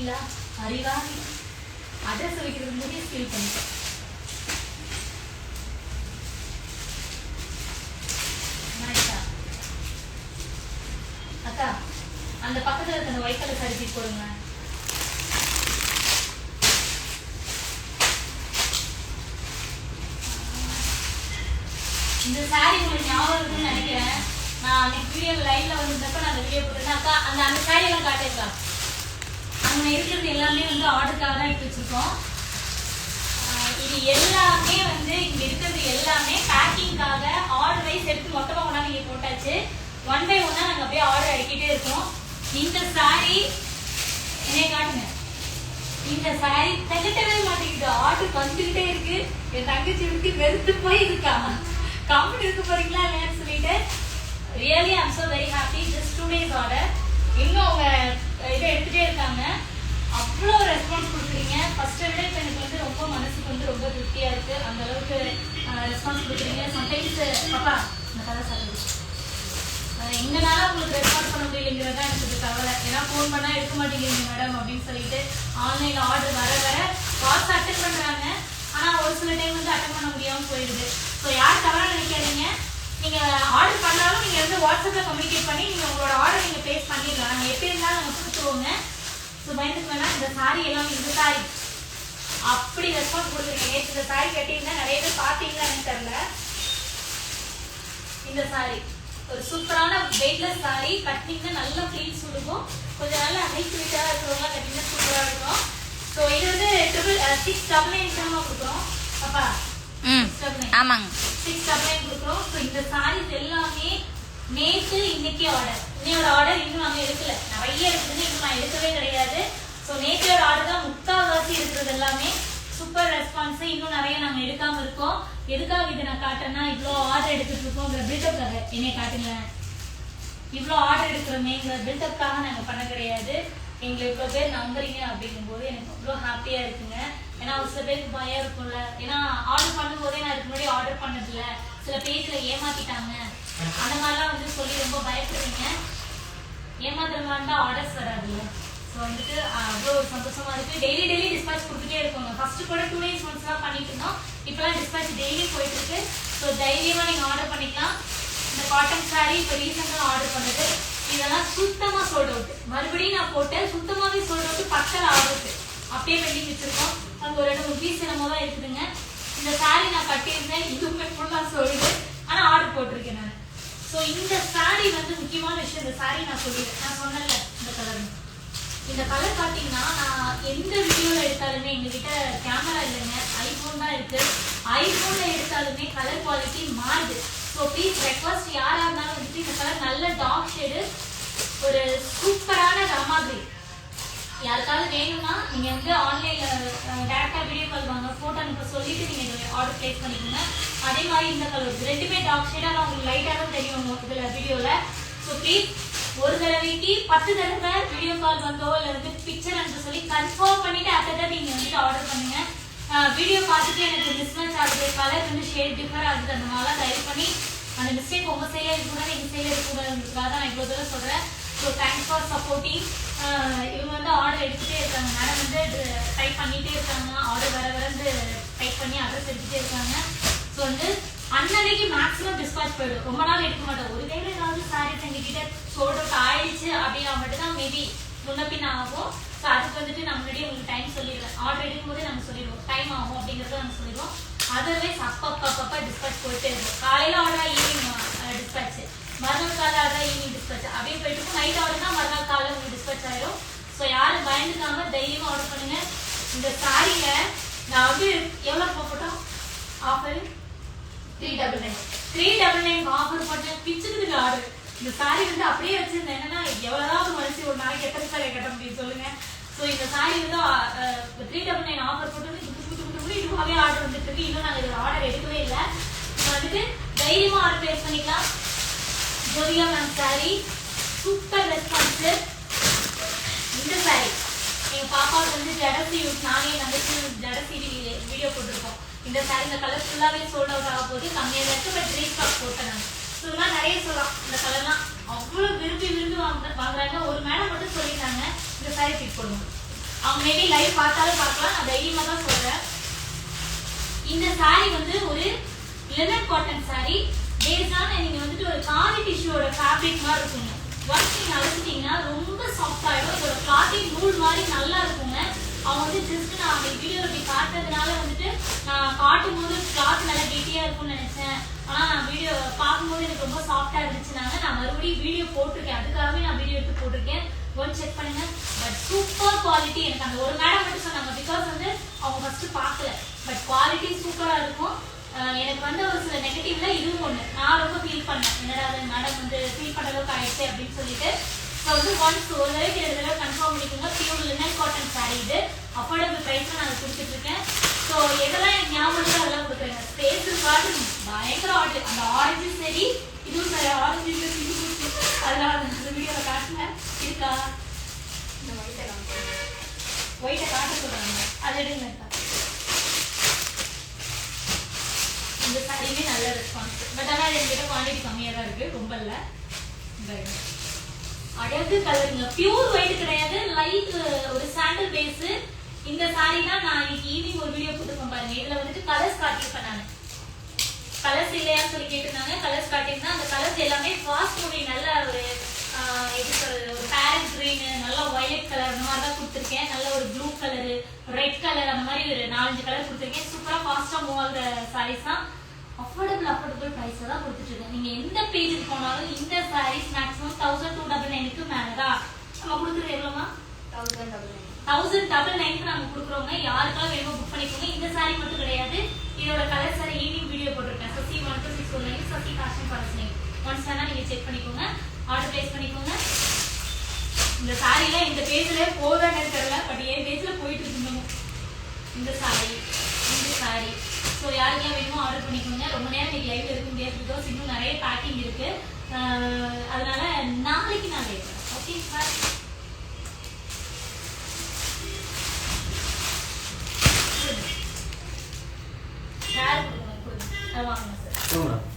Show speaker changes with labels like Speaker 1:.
Speaker 1: பாத்தீங்களா? அறிவாளி. அட்ரஸ் வைக்கிறதுக்கு முன்னாடியே ஸ்கில் பண்ணிட்டேன். அக்கா அந்த பக்கத்துல இருக்க அந்த ஒயிட் கலர் சாரி பீஸ் போடுங்க. இந்த சாரி உங்களுக்கு ஞாபகம் இருக்குன்னு நினைக்கிறேன். நான் அன்னைக்கு வீடியோ லைவ்ல வந்தப்ப நான் அந்த வீடியோ போட்டேன். அக்கா அந்த சாரி எல்லாம் காட்டுங்களா? அங்க இருக்கிறது எல்லாமே வந்து ஆர்டருக்காக தான் எடுத்து வச்சிருக்கோம். இது எல்லாமே வந்து இங்க இருக்கிறது எல்லாமே பேக்கிங்காக ஆர்டர் வைஸ் எடுத்து மொத்தமா கொண்டாந்து நீங்க போட்டாச்சு. ஒன் பை ஒன்னா நாங்க அப்படியே ஆர்டர் அடிக்கிட்டே இருக்கோம். இந்த சாரி என்னைய காட்டுங்க. இந்த சாரி தகட்டவே மாட்டேங்குது. ஆர்டர் வந்துகிட்டே இருக்கு. என் தங்கச்சி விட்டு வெறுத்து போய் இருக்கா. கம்பெனி இருக்கு போறீங்களா இல்லையான்னு சொல்லிட்டு really I'm so very happy. Just 2 days order. இன்னும் அவங்க இதை எடுத்துட்டே இருக்காங்க. அவ்வளோ ரெஸ்பான்ஸ் கொடுக்குறீங்க. ஃபர்ஸ்ட்டை விட இப்போ எனக்கு வந்து ரொம்ப மனசுக்கு வந்து ரொம்ப திருப்தியா இருக்கு. அந்த அளவுக்கு ரெஸ்பான்ஸ் கொடுக்குறீங்க. சம்டைம்ஸ் பாப்பா இந்த கதை சாப்பிடுது எங்கனால உங்களுக்கு ரெஸ்பான்ஸ் பண்ண முடியலைங்கிறதா எனக்கு கவலை. ஏன்னா ஃபோன் பண்ணா எடுக்க மாட்டேங்கிறீங்க மேடம் அப்படின்னு சொல்லிட்டு ஆன்லைன்ல ஆர்டர் வர வர கால்ஸ் அட்டன் பண்றாங்க. ஆனா ஒரு சில டைம் வந்து அட்டன் பண்ண முடியாம போயிடுது. ஸோ யார் தவறா நினைக்காதீங்க. நீங்க ஆர்டர் பண்ணாலும் நீங்க வந்து வாட்ஸ்அப்ல கம்யூனிகேட் பண்ணி நீங்க உங்களோட ஆர்டர் நீங்க பிளேஸ் பண்ணிடலாம். நாங்க எப்படி இருந்தாலும் நாங்க கொடுத்துருவோங்க. ஸோ பயந்துக்கு வேணா. இந்த சாரி எல்லாம் இந்த சாரி அப்படி ரெஸ்பான்ஸ் கொடுக்குறீங்க. நேற்று இந்த சாரி கட்டியிருந்தா நிறைய பேர் பார்த்தீங்களான்னு தெரியல. இந்த சாரி ஒரு சூப்பரான வெயிட்லெஸ் சாரி. கட்டிங்கன்னா நல்ல ப்ளீட்ஸ் கொடுக்கும். கொஞ்சம் நல்ல ஹைட் வெயிட்டா இருக்கிறவங்க கட்டிங்கன்னா சூப்பரா இருக்கும். ஸோ இது வந்து 699 கொடுக்குறோம். பாப்பா 699 கொடுக்குறோம். ஸோ இந்த சாரீஸ் எல்லாமே நேற்று இன்னைக்கு ஆர்டர். இன்னையோட ஆர்டர் இன்னும் நாங்கள் எடுக்கல. நிறைய இருக்குதுன்னு இன்னும் நான் எடுக்கவே கிடையாது. ஸோ நேற்றையோட ஆர்டர் தான் முக்கால்வாசி இருக்கிறது எல்லாமே. Super response. இன்னும் நிறைய நாங்க எடுக்காம இருக்கோம். எதுக்காக இதை நான் காட்டுறேன்னா இவ்வளோ ஆர்டர் எடுத்துட்டு இருக்கோம் பில்டப்காக. என்னைய காட்டுங்க. இவ்வளோ ஆர்டர் எடுக்கிறோமே பில்டப்காக நாங்க பண்ண கிடையாது. எங்களை இவ்வளோ பேர் நம்புறீங்க அப்படிங்கும் போது எனக்கு அவ்வளோ ஹாப்பியா இருக்குங்க. ஏன்னா ஒரு சில பேருக்கு பயம் இருக்கும்ல. ஏன்னா ஆர்டர் பண்ணும் போதே நான் இதுக்கு முன்னாடி ஆர்டர் பண்ணதில்ல, சில பேஜ்ல ஏமாத்திட்டாங்க அந்த மாதிரிலாம் வந்து சொல்லி ரொம்ப பயப்படுறீங்க. ஏமாத்துற மாதிரி தான் ஆர்டர்ஸ் வராதுல்ல. ஸோ வந்துட்டு அவ்வளோ ஒரு சந்தோஷமா இருக்கு. டெய்லி டிஸ்பேச் கொடுத்துட்டே இருக்கோங்க. ஃபர்ஸ்ட் கூட 2 days once தான் பண்ணிட்டு இருந்தோம். இப்பெல்லாம் டிஸ்பேச் டெய்லி போயிட்டு இருக்கு. ஸோ தைரியமா நீங்க ஆர்டர் பண்ணிக்கலாம். இந்த காட்டன் சாரி இப்போ ரீசெண்டாக ஆர்டர் பண்ணது இதெல்லாம் சுத்தமா சோல்ட் அவுட். மறுபடியும் நான் போட்டேன், சுத்தமாவே சோல்ட் அவுட். 10 ஆர்டருக்கு அப்படியே பெண்டிங் வச்சிருக்கோம். அங்கே ஒரு 2-3 பீஸ் என்னமோ தான் இருக்குதுங்க. இந்த சாரி நான் கட்டியிருந்தேன். இதுவுமே ஃபுல்லா சோல்டு. ஆனா ஆர்டர் போட்டிருக்கேன் நான். ஸோ இந்த சாரி வந்து முக்கியமான விஷயம். இந்த சாரி நான் சொல்லிடுறேன். நான் சொன்னேன்ல இந்த கலர் பார்த்தீங்கன்னா நான் எந்த வீடியோல எடுத்தாலுமே எங்ககிட்ட கேமரா இல்லைங்க, ஐபோன் தான் இருக்கு. ஐபோன்ல எடுத்தாலுமே கலர் குவாலிட்டி மாறுது. ஸோ ப்ளீஸ் ரெக்வஸ்ட் யாரா இருந்தாலும் வந்துட்டு இந்த கலர் நல்ல டார்க் ஷேடு, ஒரு சூப்பரான ரமா கிரீன் யாருக்காவது வேணும்னா நீங்க வந்து ஆன்லைன்ல டேரக்டா வீடியோ கால் வாங்க, போட்டோ அனுப்ப சொல்லிட்டு நீங்க ஆர்டர் பிளேஸ் பண்ணிக்கோங்க. அதே மாதிரி இந்த கலர் ரெண்டுமே டார்க் ஷேடா உங்களுக்கு லைட்டா தான் தெரியும் இதுல வீடியோல. ஸோ ப்ளீஸ் ஒரு தடவைக்கு 10 தடவை வீடியோ கால் வந்தோ இல்ல வந்து பிக்சர் அனுப்ப சொல்லி கன்ஃபார்ம் பண்ணிட்டு அடுத்த நீங்க வந்துட்டு ஆர்டர் பண்ணுங்க. வீடியோ பார்த்துட்டு எனக்கு மிஸ்மேட்ச் ஆகுது, கலர் வந்து ஷேட் டிஃபர் ஆகுது, அந்த மாதிரிலாம் தயவு பண்ணி அந்த மிஸ்டேக் உங்க சைட்ல இருக்கக்கூடாது, எங்க சைட்ல இருக்கக்கூடாதுன்றதுக்காக தான் நான் இவ்வளவு தூரம் சொல்றேன். So thanks for supporting. இவங்க வந்து ஆர்டர் எடுத்துட்டே இருக்காங்க. மேடம் வந்து டைப் பண்ணிட்டே இருக்காங்க. ஆர்டர் வர வந்து டைப் பண்ணி அட்ரஸ் எடுத்துட்டே இருக்காங்க. ஸோ வந்து அன்னன்னைக்கு மேக்ஸிமம் டிஸ்பாச் போயிடும். ரொம்ப நாள் எடுக்க மாட்டோம். ஒரு டைம் ஏதாவது சாரீஸ் எங்ககிட்ட சோல்ட் அவுட் ஆயிடுச்சு அப்படின்னா மட்டும் தான் மேபி முன்ன பின் ஆகும். ஸோ அதுக்கு வந்துட்டு நான் முன்னாடியே உங்களுக்கு டைம் சொல்லிடுவேன். ஆர்டர் எடுக்கும் போதே நாங்கள் சொல்லிடுவோம் டைம் ஆகும் அப்படிங்கிறத நாங்கள் சொல்லிடுவோம். அதர்வைஸ் அப்பப்ப டிஸ்பாச் போயிட்டே இருக்கும். காலையில ஆர்டரா ஈவினிங் டிஸ்பாச், மறுநாள் காலை ஆர்டரா ஈவினிங் டிஸ்பாச், அப்படியே போயிட்டு இருக்கும். நைட் ஆர்டர்னா மறுநாள் காலை உங்களுக்கு டிஸ்பாச் ஆயிடும். ஸோ யாரும் பயந்துக்காம தைரியமா ஆர்டர் பண்ணுங்க. இந்த சாரியில நான் வந்து எவ்வளவு போட்டோம் ஆஃபர் 399 ஆஃபர் போட்டேன். பிச்சுக்கு ஆர்டர். இந்த சாரி வந்து அப்படியே வச்சிருந்தேன். என்னன்னா எவ்வளவுதான் மனசு ஒரு நாளைக்கு எத்தனை சாரி கட்ட முடியும் சொல்லுங்க. ஸோ இந்த சாரி வந்து 399 ஆஃபர் போட்டு இதுவாகவே ஆர்டர் வந்துட்டு இருக்கு. இன்னும் நாங்கள் இதில் ஆர்டர் எடுக்கவே இல்லை. வந்துட்டு தைரியமா ஆர்டர் பிளேஸ் பண்ணிக்கலாம். Jyothika ma'am sorry super response. இந்த சாரி எங்க பாப்பாவுக்கு வந்து ஜடசி நானே தங்கச்சி ஜடசி வீடியோ போட்டிருக்கோம். இந்த சாரி இந்த கலர் ஃபுல்லாவே சோல்ட் அவுட் ஆக போது. கம்மியாக இருக்கு. பட் ரீ ஸ்டாக் போட்டேன் நான். ஸோ இதெல்லாம் நிறைய சொல்லலாம். இந்த கலர்லாம் அவ்வளோ விரும்பி வாங்குறாங்க. ஒரு மேடம் மட்டும் சொல்லிட்டாங்க இந்த சாரி ஃபிட் பண்ணுவோம். அவங்க மேபி லைவ் பார்த்தாலும் பார்க்கலாம், நான் தைரியமா தான் சொல்றேன். இந்த saree வந்து ஒரு linen cotton saree. பேஸான நீங்க வந்துட்டு ஒரு காதி டிஷ்யூவோட ஃபேப்ரிக் மாதிரி இருக்குங்க. ஒன்ஸ் நீங்க அழைச்சிட்டீங்கன்னா ரொம்ப சாஃப்ட் ஆயிடும். இதோட கிளாத்திங் நூல் மாதிரி நல்லா இருக்குங்க. அவங்க வந்து ஜஸ்ட் நான் அந்த வீடியோல இப்படி காட்டுறதுனால வந்துட்டு நான் காட்டும் போது கிளாத் நல்லா கெட்டியா இருக்கும்னு நினைச்சேன். ஆனா நான் வீடியோ பார்க்கும்போது எனக்கு ரொம்ப சாஃப்டா இருந்துச்சுனாங்க. நான் மறுபடியும் வீடியோ போட்டிருக்கேன், அதுக்காகவே நான் வீடியோ எடுத்து போட்டிருக்கேன். ஒன் செக் பண்ணுங்க. But super quality. எனக்கு அந்த ஒரு மேடம் மட்டும் சொன்னாங்க, பிகாஸ் வந்து அவங்க ஃபர்ஸ்ட் பார்க்கல. பட் குவாலிட்டி சூப்பரா இருக்கும். எனக்கு வந்து ஒரு சில நெகட்டிவ்ல இதுவும் ஒண்ணு நான் ரொம்ப ஃபீல் பண்ணேன், என்னடா மேடம் வந்து ஃபீல் பண்ற அளவுக்கு ஆயிடுச்சு அப்படின்னு சொல்லிட்டு. ஸோ வந்து ஒன்ஸ் ஒரு தடவைக்கு 2 தடவை கன்ஃபார்ம் பண்ணிக்கோங்க. பியூர் லினன் காட்டன் சாரீ இது. அஃபோர்டபுள் ப்ரைஸ்ல நான் கொடுத்துட்டு இருக்கேன். ஸோ எதெல்லாம் எனக்கு ஞாபகம் இருக்கோ அதெல்லாம் கொடுக்குறேங்க. ஸ்பேஸ் கார்டு பயங்கர ஆர்டர். அந்த ஆரஞ்சு சரி இதுவும் சரி, ஆரஞ்சு அதனால அந்த வீடியோவில் காட்டினேன். இருக்கா இந்த ஒயிட்டை காட்ட சொல்றாங்க, அது எடுங்க. இந்த சாரியுமே நல்ல ரெஸ்பான்ஸ். பட் ஆனால் என்கிட்ட குவான்டிட்டி கம்மியாக தான் இருக்கு, ரொம்ப இல்லை. அழகு கலருங்க, பியூர் ஒயிட் கிடையாது, லைட் ஒரு சாண்டல் பேஸ். இந்த சாரி தான் நான் இன்னைக்கு ஈவினிங் ஒரு வீடியோ போட்டுருக்கேன் பாருங்க. இதுல வந்துட்டு கலர்ஸ் காட்டியிருப்பேன் நான். கலர்ஸ் இல்லையான்னு சொல்லி கேட்டிருந்தாங்க, கலர்ஸ் காட்டியிருந்தேன். அந்த கலர்ஸ் எல்லாமே ஃபாஸ்ட் மூவிங், நல்ல ஒரு எப்படி சொல்றது, ஒரு பேரட் கிரீன், நல்ல வயலட் கலர் அந்த மாதிரி தான் கொடுத்துருக்கேன். நல்ல ஒரு ப்ளூ கலரு, ரெட் கலர், அந்த மாதிரி ஒரு 4-5 கலர் கொடுத்துருக்கேன். சூப்பரா ஃபாஸ்டா மூவ் ஆகுற சாரீஸ் தான். அஃபோர்டபுள் பிரைஸ் தான் கொடுத்துட்டு இருக்கேன். நீங்க எந்த பேஜுக்கு போனாலும் இந்த சாரீஸ் மேக்ஸிமம் 1299க்கு மேலதான் நம்ம கொடுக்குறது. எவ்வளோமா? 1099க்கு நாங்க கொடுக்குறோங்க. யாருக்கெல்லாம் வேணுமோ புக் பண்ணிக்கோங்க. இந்த சாரீ மட்டும் கிடையாது, இதோட கலர் சாரி ஈவினிங் வீடியோ போட்டிருக்கேன். Sasi 1269, Sasi casting policy once வேணா நீங்க செக் பண்ணிக்கோங்க, ஆர்டர் பிளேஸ் பண்ணிக்கோங்க. இந்த சாரீலாம் இந்த பேஜ்ல போதானு தெரியல, பட் என் பேஜ்ல போயிட்டு இருக்கணும் இந்த சாரி. ஸோ யாருக்கெல்லாம் வேணுமோ ஆர்டர் பண்ணிக்கோங்க. ரொம்ப நேரம் இன்னைக்கு லைவ்ல இருக்க முடியாது, பிகாஸ் இன்னும் நிறைய பேக்கிங் இருக்கு. அதனால நாளைக்கு நான் லைவ் வரேன். ஓகே சார், யாரு கொடுங்க, வாங்க சார்.